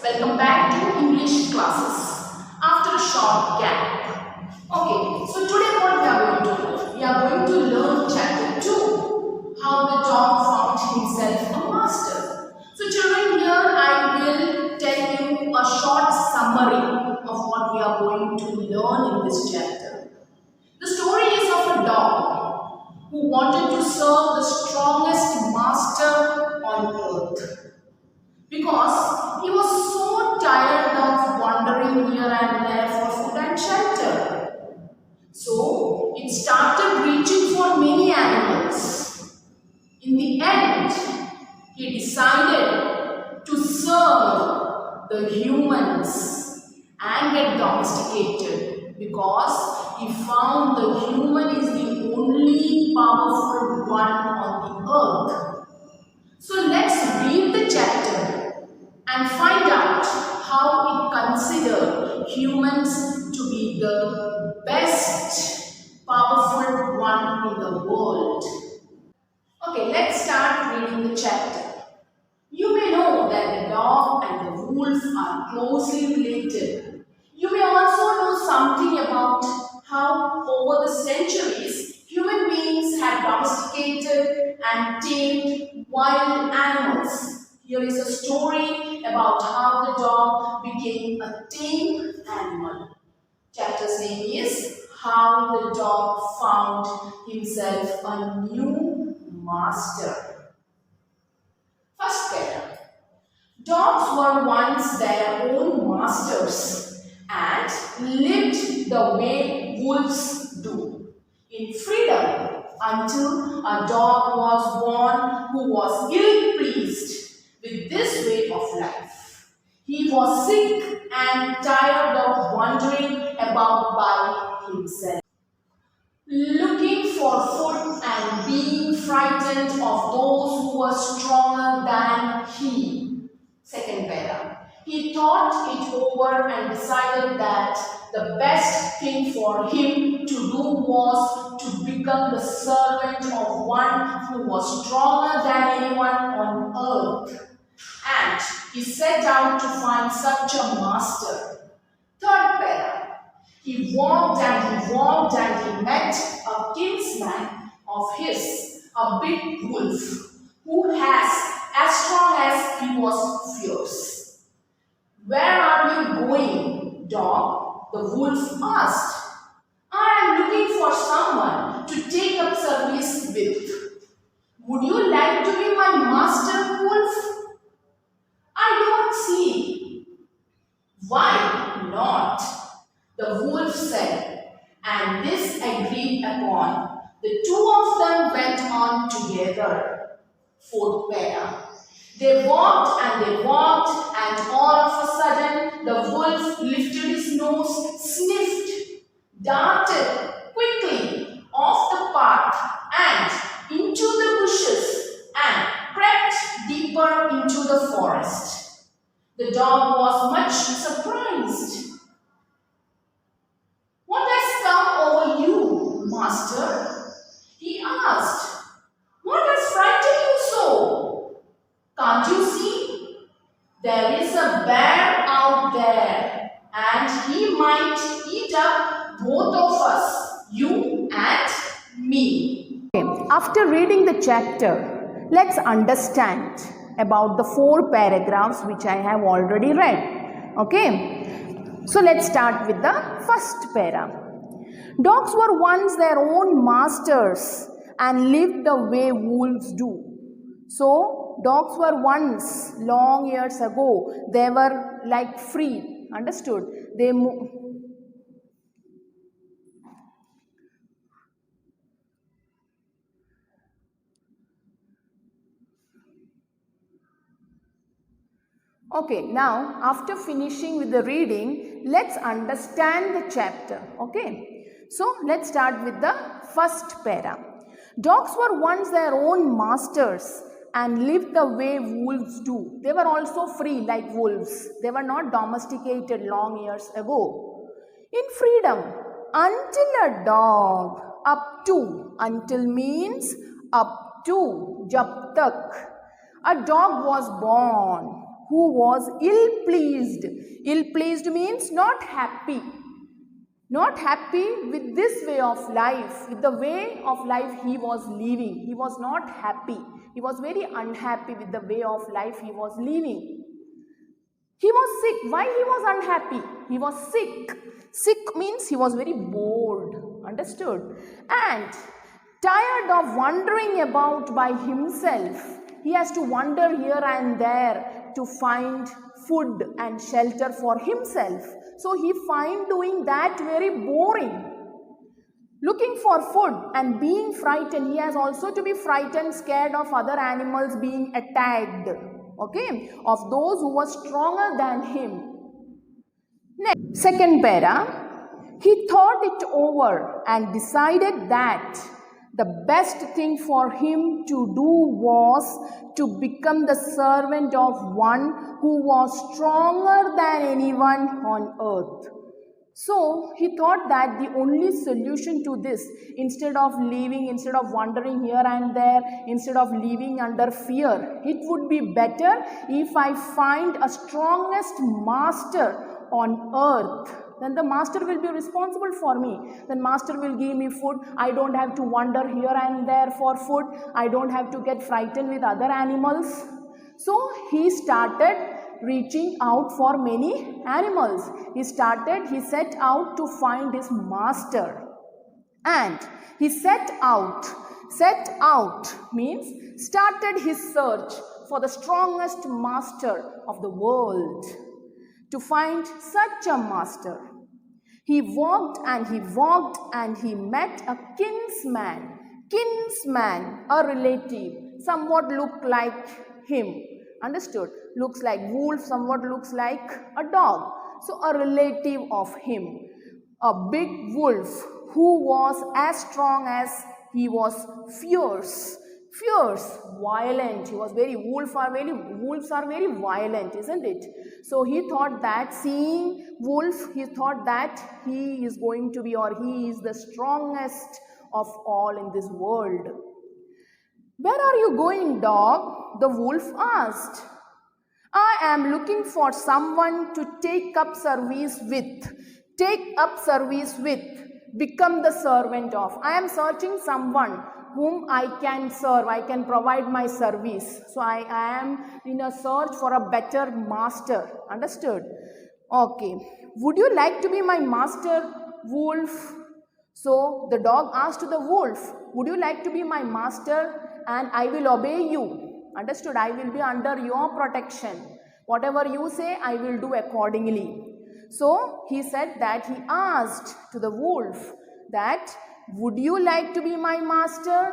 Welcome back to English classes after a short gap. Okay, so today what we are going to learn? We are going to learn chapter 2, how the dog found himself a master. So children, here I will tell you a short summary of what we are going to learn in this chapter. The story is of a dog who wanted to serve the strongest master on earth, because he was so tired of wandering here and there for food and shelter. So it started reaching for many animals. In the end, he decided to serve the humans and get domesticated, because he found the human is the only powerful one on the earth. So let's read the chapter and find out how it considers humans to be the best powerful one in the world. Okay, let's start reading the chapter. You may know that the dog and the wolf are closely related. You may also know something about how over the centuries human beings had domesticated and tamed wild animals. Here is a story about how the dog became a tame animal. Chapter's name is How the Dog Found Himself a New Master. First paragraph. Dogs were once their own masters and lived the way wolves do, in freedom, until a dog was born who was ill-pleased with this way of life. He was sick and tired of wandering about by himself, looking for food and being frightened of those who were stronger than he. Second paragraph. He thought it over and decided that the best thing for him to do was to become the servant of one who was stronger than anyone on earth. And he set out to find such a master. Third paragraph. He walked and he walked and he met a kinsman of his, a big wolf, who has as strong as he was fierce. Where are you going, dog? The wolf asked. I am looking for someone to take up service with. Would you like to be my master, wolf? I don't see. Why not? The wolf said, and this agreed upon. The two of them went on together. Fourth paragraph. They walked, and all of a sudden the wolf lifted his nose, sniffed, darted quickly off the path and into the bushes and crept deeper into the forest. The dog was much surprised. What has come over you, master? He asked. What has frightened you so? Can't you see? There is a bear out there, and he might eat up both of us, you and me. After reading the chapter, let's understand about the 4 paragraphs which I have already read. Okay, so let's start with the first paragraph. Dogs were once their own masters and lived the way wolves do. So dogs were once, long years ago, they were like free. Understood? They Okay, now after finishing with the reading, let's understand the chapter. Okay, so let's start with the first paragraph. Dogs were once their own masters and lived the way wolves do. They were also free like wolves. They were not domesticated long years ago. In freedom, until a dog, up to, until means up to, jab tak. A dog was born who was ill-pleased. Ill-pleased means not happy. Not happy with this way of life, with the way of life he was living. He was not happy. He was very unhappy with the way of life he was living. He was sick. Why he was unhappy? He was sick. Sick means he was very bored. Understood? And tired of wandering about by himself. He has to wander here and there to find food and shelter for himself. So he find doing that very boring. Looking for food and being frightened. He has also to be frightened, scared of other animals being attacked. Okay, of those who were stronger than him. Next, second para, he thought it over and decided that the best thing for him to do was to become the servant of one who was stronger than anyone on earth. So he thought that the only solution to this, instead of wandering here and there, instead of living under fear, it would be better if I find a strongest master on earth. Then the master will be responsible for me. Then master will give me food. I don't have to wander here and there for food. I don't have to get frightened with other animals. So he started reaching out for many animals. He set out to find his master. And he set out means started his search for the strongest master of the world. To find such a master, he walked and he met a kinsman, a relative, somewhat looked like him. Understood? Looks like wolf, somewhat looks like a dog. So a relative of him, a big wolf who was as strong as he was fierce, violent. He was wolves are very violent, isn't it? So he thought that seeing wolf, he thought that he is going to be, or he is the strongest of all in this world. Where are you going, dog? The wolf asked. I am looking for someone to take up service with, become the servant of. I am searching someone whom I can serve, I can provide my service. So I am in a search for a better master. Understood? Okay. Would you like to be my master, wolf? So the dog asked to the wolf, would you like to be my master, and I will obey you? Understood? I will be under your protection. Whatever you say, I will do accordingly. So he said that he asked to the wolf that, would you like to be my master?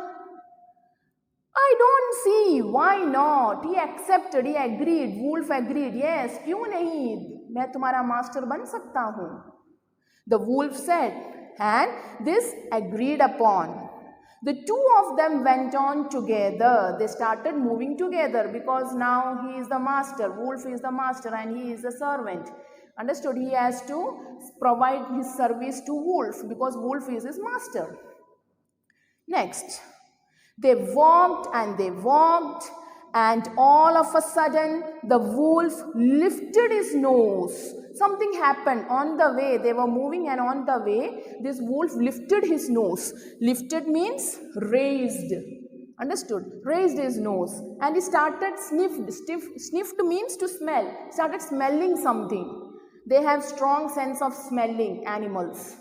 I don't see. Why not? He accepted, he agreed. Wolf agreed. Yes, क्यों नहीं? मैं तुम्हारा master बन सकता हूँ. The wolf said, and this agreed upon. The two of them went on together. They started moving together because now he is the master. Wolf is the master and he is the servant. Understood? He has to provide his service to wolf because wolf is his master. Next, they walked and all of a sudden the wolf lifted his nose. Something happened on the way. They were moving, and on the way this wolf lifted his nose. Lifted means raised. Understood? Raised his nose and he started sniffed means to smell. Started smelling something. They have strong sense of smelling, animals.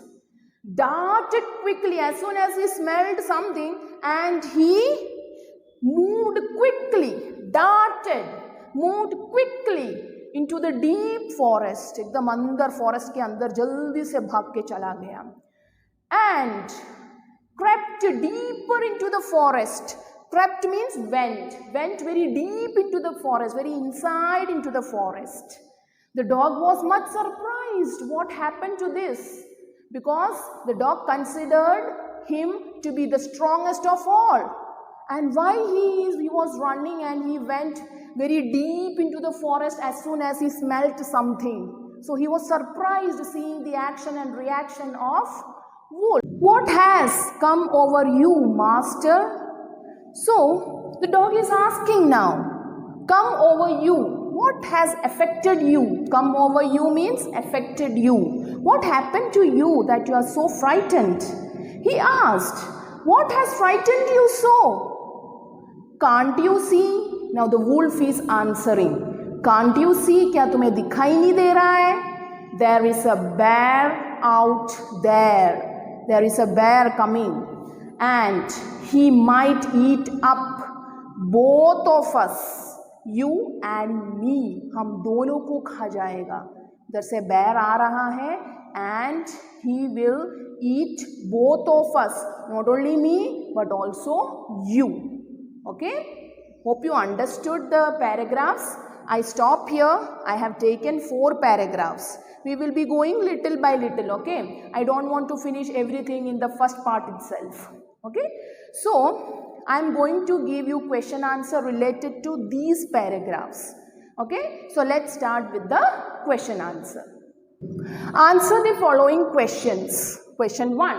Darted quickly as soon as he smelled something, and he moved quickly into the deep forest. एकदम अंदर forest के अंदर जल्दी से भाग के चला गया. And crept deeper into the forest. Crept means went very deep into the forest, very inside into the forest. The dog was much surprised. What happened to this? Because the dog considered him to be the strongest of all. And why he was running and he went very deep into the forest as soon as he smelt something. So he was surprised seeing the action and reaction of wolf. What has come over you, master? So the dog is asking now, come over you. What has affected you? Come over you means affected you. What happened to you that you are so frightened? He asked, what has frightened you so? Can't you see? Now the wolf is answering. Can't you see? क्या तुम्हें दिखाई नहीं दे रहा है? There is a bear out there. There is a bear coming. And he might eat up both of us. You and me. हम दोनों को खा जाएगा. इधर से bear आ रहा है and he will eat both of us. Not only me but also you. Okay? Hope you understood the paragraphs. I stop here. I have taken 4 paragraphs. We will be going little by little, okay? I don't want to finish everything in the first part itself, okay? So, I am going to give you question answer related to these paragraphs, okay? So, let's start with the question answer. Answer the following questions. Question 1.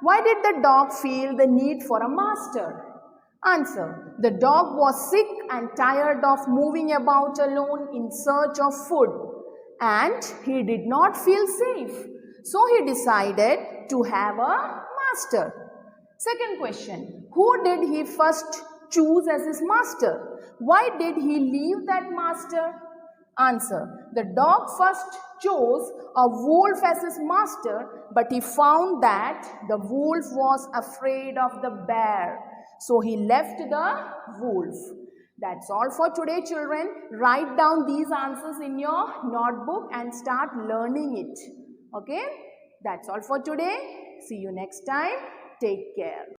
Why did the dog feel the need for a master? Answer. The dog was sick and tired of moving about alone in search of food, and he did not feel safe. So he decided to have a master. Second question. Who did he first choose as his master? Why did he leave that master? Answer. The dog first chose a wolf as his master, but he found that the wolf was afraid of the bear. So he left the wolf. That's all for today, children. Write down these answers in your notebook and start learning it. Okay? That's all for today. See you next time. Take care.